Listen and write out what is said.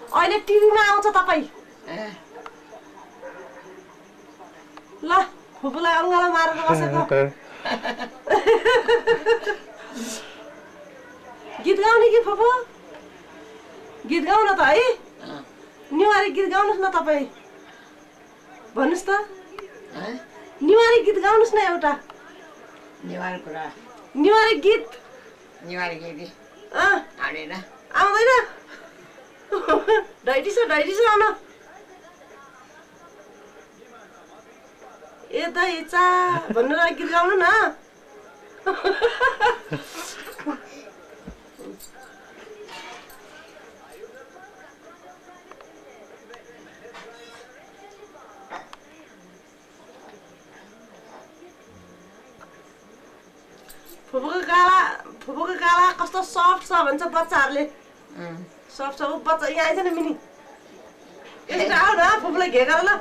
अहिले टिभीमा आउँछ तपाईँ ल फुपूलाई अङ्गालो मारेर बसेको गीत गाउने कि फुपू गीत गाउन त है निवारी गीत गाउनुहोस् न तपाईँ भन्नुहोस् त निवारी गीत गाउनुहोस् न एउटा निवारी गीत आउँदैन ढैटिस आउन ए दैचा भनेर गीत गाउनु न फुपूको गाला कस्तो सफ्ट छ भन्छ बच्चाहरूले सफ्ट छ ऊ बच्चा यहाँ आइज न मिनी यसरी आऊ न फुपूलाई घेर ल